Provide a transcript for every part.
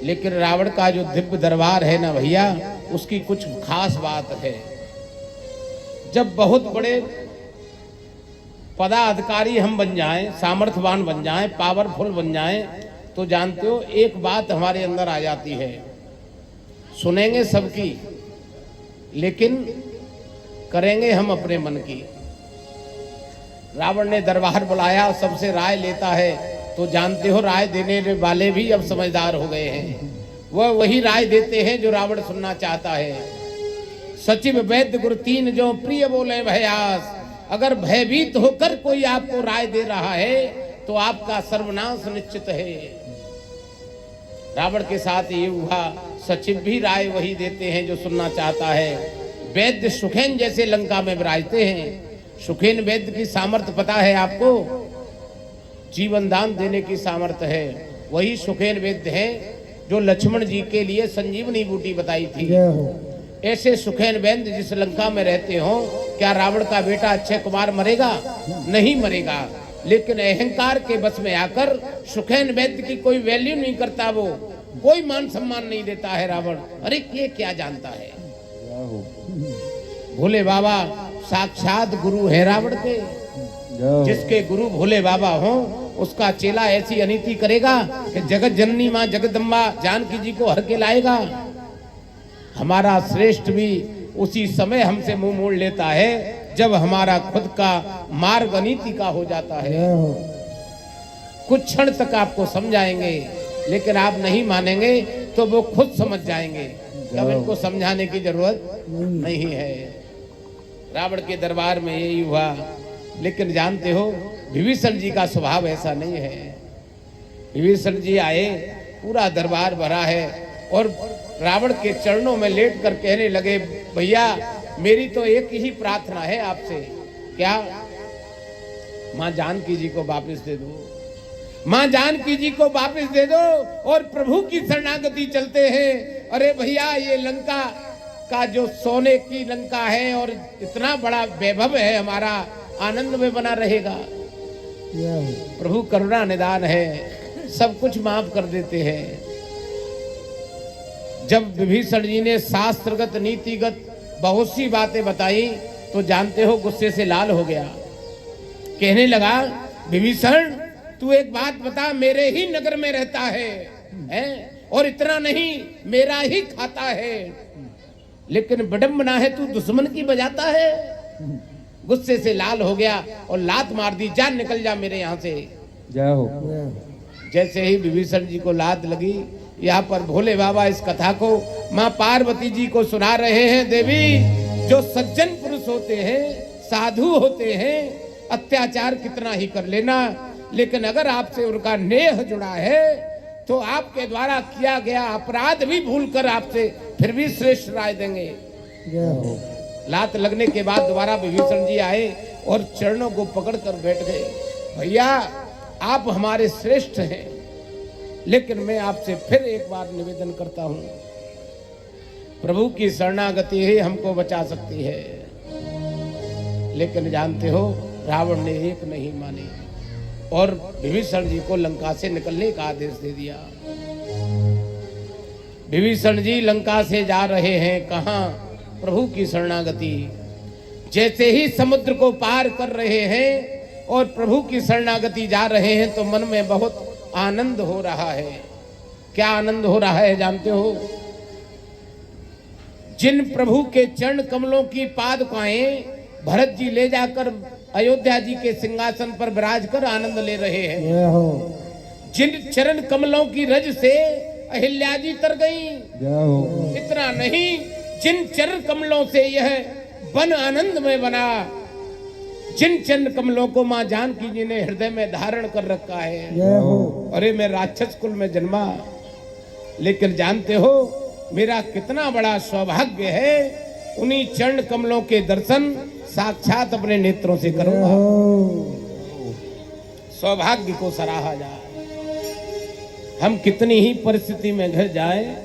लेकिन रावण का जो दिव्य दरबार है ना भैया, उसकी कुछ खास बात है। जब बहुत बड़े पदाधिकारी हम बन जाएं, सामर्थ्यवान बन जाएं, पावरफुल बन जाएं, तो जानते हो एक बात हमारे अंदर आ जाती है, सुनेंगे सबकी लेकिन करेंगे हम अपने मन की। रावण ने दरबार बुलाया, सबसे राय लेता है, तो जानते हो राय देने वाले भी अब समझदार हो गए हैं। वह वही राय देते हैं जो रावण सुनना चाहता है। सचिव वैद्य गुरु तीन जो प्रिय बोले भयास। अगर भयभीत होकर कोई आपको राय दे रहा है तो आपका सर्वनाश निश्चित है। रावण के साथ ये हुआ, सचिव भी राय वही देते हैं जो सुनना चाहता है। वैद्य सुखेन जैसे लंका में विराजते हैं। सुखेन वैद्य की सामर्थ्य पता है आपको, जीवन दान देने की सामर्थ्य है। वही सुखेन वैद्य है जो लक्ष्मण जी के लिए संजीवनी बूटी बताई थी। ऐसे सुखेन वैद्य जिस लंका में रहते हो, क्या रावण का बेटा अक्षय कुमार मरेगा? नहीं मरेगा। लेकिन अहंकार के बस में आकर सुखेन वैद्य की कोई वैल्यू नहीं करता, वो कोई मान सम्मान नहीं देता है रावण। अरे ये क्या जानता है? भोले बाबा साक्षात गुरु है रावण के। जिसके गुरु भोले बाबा हो, उसका चेला ऐसी अनीति करेगा कि जगत जननी मां जगदम्बा जानकी जी को हर के लाएगा। हमारा श्रेष्ठ भी उसी समय हमसे मुंह मोड़ लेता है जब हमारा खुद का मार्ग अनीति का हो जाता है। कुछ क्षण तक आपको समझाएंगे, लेकिन आप नहीं मानेंगे तो वो खुद समझ जाएंगे। अब इनको समझाने की जरूरत नहीं है। रावण के दरबार में यही हुआ। लेकिन जानते हो विभीषण जी का स्वभाव ऐसा नहीं है। विभीषण जी आए, पूरा दरबार भरा है और रावण के चरणों में लेट कर कहने लगे, भैया मेरी तो एक ही प्रार्थना है आपसे। क्या? मां जानकी जी को वापस दे दो, मां जानकी जी को वापस दे दो और प्रभु की शरणागति चलते हैं। अरे भैया ये लंका का जो सोने की लंका है और इतना बड़ा वैभव है, हमारा आनंद में बना रहेगा। प्रभु करुणा निदान है, सब कुछ माफ कर देते हैं। जब विभीषण जी ने शास्त्रगत नीतिगत बहुत सी बातें बताई तो जानते हो गुस्से से लाल हो गया। कहने लगा, विभीषण तू एक बात बता, मेरे ही नगर में रहता है? और इतना नहीं, मेरा ही खाता है, लेकिन विडंबना है तू दुश्मन की बजाता है। गुस्से से लाल हो गया और लात मार दी, जा निकल जा मेरे यहाँ से। जाओ। जैसे ही विभीषण जी को लात लगी, यहाँ पर भोले बाबा इस कथा को माँ पार्वती जी को सुना रहे हैं। देवी, जो सज्जन पुरुष होते हैं, साधु होते हैं, अत्याचार कितना ही कर लेना, लेकिन अगर आपसे उनका नेह जुड़ा है तो आपके द्वारा किया गया अपराध भी भूलकर आपसे फिर भी श्रेष्ठ राय देंगे। लात लगने के बाद दोबारा विभीषण जी आए और चरणों को पकड़कर बैठ गए। भैया आप हमारे श्रेष्ठ हैं, लेकिन मैं आपसे फिर एक बार निवेदन करता हूं, प्रभु की शरणागति ही हमको बचा सकती है। लेकिन जानते हो रावण ने एक नहीं मानी और विभीषण जी को लंका से निकलने का आदेश दे दिया। विभीषण जी लंका से जा रहे हैं कहां? प्रभु की शरणागति। जैसे ही समुद्र को पार कर रहे हैं और प्रभु की शरणागति जा रहे हैं तो मन में बहुत आनंद हो रहा है। क्या आनंद हो रहा है जानते हो? जिन प्रभु के चरण कमलों की पादुकाएं भरत जी ले जाकर अयोध्या जी के सिंहासन पर विराज कर आनंद ले रहे हैं, जिन चरण कमलों की रज से अहिल्या जी तर गई। इतना नहीं, जिन चरण कमलों से यह वन आनंद में बना, जिन चरण कमलों को मां जानकी जी ने हृदय में धारण कर रखा है। अरे मैं राक्षस कुल में जन्मा, लेकिन जानते हो मेरा कितना बड़ा सौभाग्य है, उन्हीं चरण कमलों के दर्शन साक्षात अपने नेत्रों से करूंगा। सौभाग्य को सराहा जाए। हम कितनी ही परिस्थिति में घिर जाएं,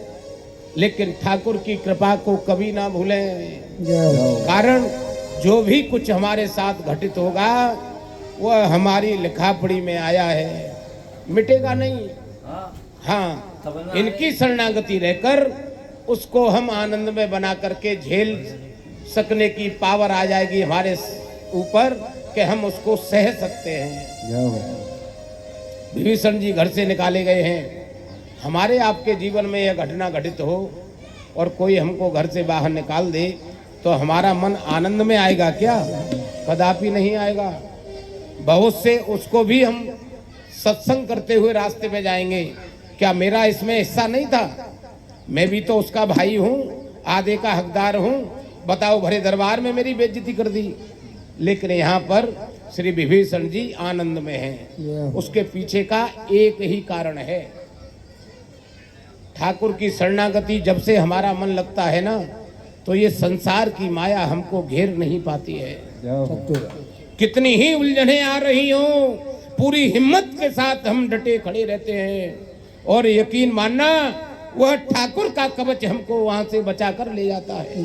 लेकिन ठाकुर की कृपा को कभी ना भूलें। कारण जो भी कुछ हमारे साथ घटित होगा वह हमारी लिखा पढ़ी में आया है, मिटेगा नहीं। हाँ, इनकी शरणागति रहकर उसको हम आनंद में बना करके झेल सकने की पावर आ जाएगी हमारे ऊपर कि हम उसको सह सकते हैं। विभीषण जी घर से निकाले गए हैं। हमारे आपके जीवन में यह घटना घटित हो और कोई हमको घर से बाहर निकाल दे तो हमारा मन आनंद में आएगा क्या? कदापि नहीं आएगा। बहुत से उसको भी हम सत्संग करते हुए रास्ते में जाएंगे, क्या मेरा इसमें हिस्सा नहीं था? मैं भी तो उसका भाई हूँ, आधे का हकदार हूँ। बताओ, भरे दरबार में मेरी बेइज्जती कर दी। लेकिन यहाँ पर श्री विभीषण जी आनंद में हैं। उसके पीछे का एक ही कारण है, ठाकुर की शरणागति जब से हमारा मन लगता है ना, तो ये संसार की माया हमको घेर नहीं पाती है। कितनी ही उलझनें आ रही हो, पूरी हिम्मत के साथ हम डटे खड़े रहते हैं और यकीन मानना, वह ठाकुर का कवच हमको वहां से बचा कर ले जाता है।